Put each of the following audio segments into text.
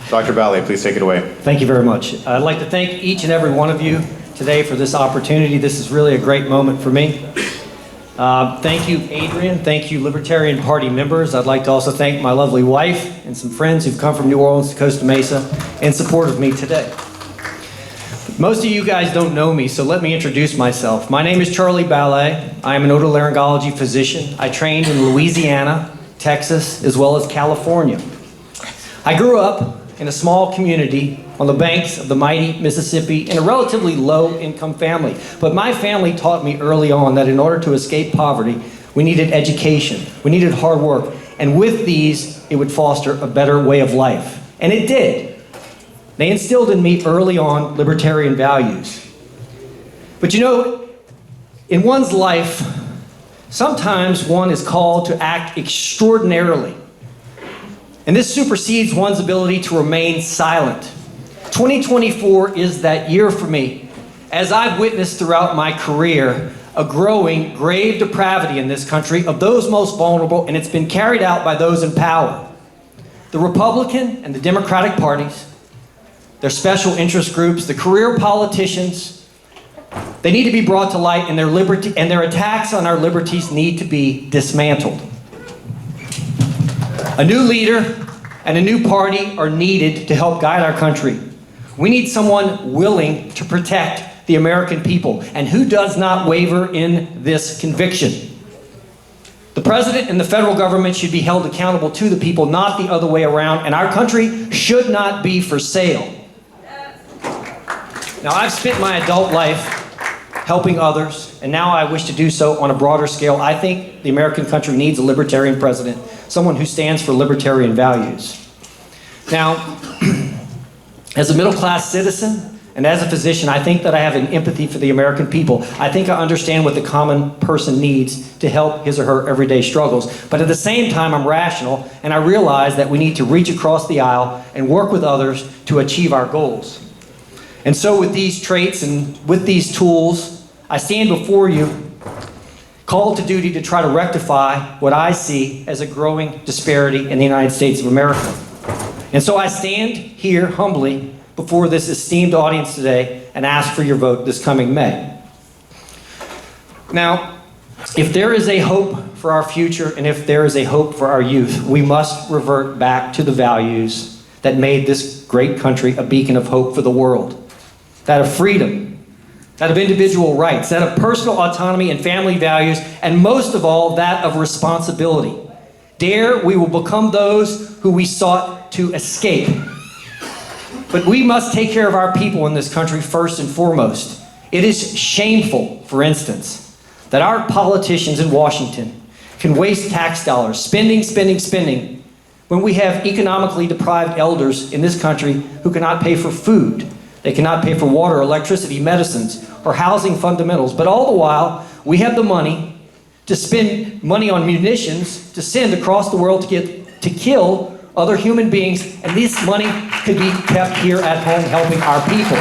Dr. Ballay, please take it away. Thank you very much. I'd like to thank each and every one of you today for this opportunity. This is really a great moment for me. Thank you, Adrian. Thank you, Libertarian Party members. I'd like to also thank my lovely wife and some friends who've come from New Orleans to Costa Mesa in support of me today. Most of you guys don't know me, so let me introduce myself. My name is Charlie Ballay. I am an otolaryngology physician. I trained in Louisiana, Texas, as well as California. I grew up in a small community on the banks of the mighty Mississippi in a relatively low-income family. But my family taught me early on that in order to escape poverty, we needed education, we needed hard work, and with these, it would foster a better way of life. And it did. They instilled in me early on libertarian values. But you know, in one's life, sometimes one is called to act extraordinarily. And this supersedes one's ability to remain silent. 2024 is that year for me, as I've witnessed throughout my career a growing grave depravity in this country of those most vulnerable, and it's been carried out by those in power. The Republican and the Democratic parties, their special interest groups, the career politicians, they need to be brought to light, and their attacks on our liberties need to be dismantled. A new leader and a new party are needed to help guide our country. We need someone willing to protect the American people, and who does not waver in this conviction. The president and the federal government should be held accountable to the people, not the other way around, and our country should not be for sale. Now, I've spent my adult life helping others, and now I wish to do so on a broader scale. I think the American country needs a libertarian president, someone who stands for libertarian values. Now, as a middle-class citizen and as a physician, I think that I have an empathy for the American people. I think I understand what the common person needs to help his or her everyday struggles. But at the same time, I'm rational, and I realize that we need to reach across the aisle and work with others to achieve our goals. And so with these traits and with these tools, I stand before you, called to duty to try to rectify what I see as a growing disparity in the United States of America. And so I stand here humbly before this esteemed audience today and ask for your vote this coming May. Now, if there is a hope for our future and if there is a hope for our youth, we must revert back to the values that made this great country a beacon of hope for the world. That of freedom, that of individual rights, that of personal autonomy and family values, and most of all, that of responsibility. Dare we will become those who we sought to escape. But we must take care of our people in this country first and foremost. It is shameful, for instance, that our politicians in Washington can waste tax dollars, spending, when we have economically deprived elders in this country who cannot pay for food. They cannot pay for water, electricity, medicines, or housing fundamentals. But all the while, we have the money to spend money on munitions to send across the world to kill other human beings, and this money could be kept here at home helping our people.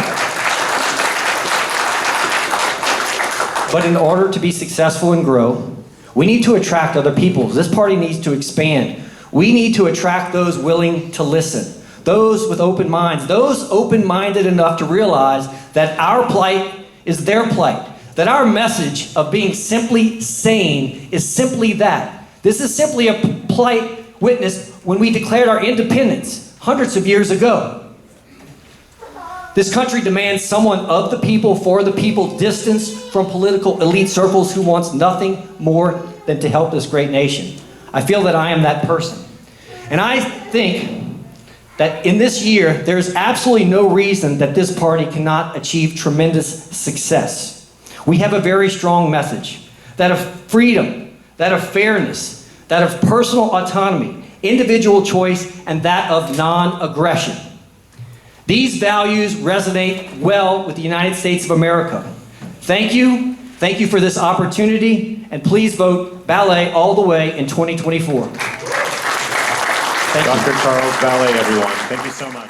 But in order to be successful and grow, we need to attract other people. This party needs to expand. We need to attract those willing to listen. Those with open minds, those open-minded enough to realize that our plight is their plight, that our message of being simply sane is simply that. This is simply a plight witnessed when we declared our independence hundreds of years ago. This country demands someone of the people, for the people, distanced from political elite circles who wants nothing more than to help this great nation. I feel that I am that person. And I think that in this year, there's absolutely no reason that this party cannot achieve tremendous success. We have a very strong message, that of freedom, that of fairness, that of personal autonomy, individual choice, and that of non-aggression. These values resonate well with the United States of America. Thank you for this opportunity, and please vote Ballay all the way in 2024. Dr. Charles Ballay, everyone. Thank you so much.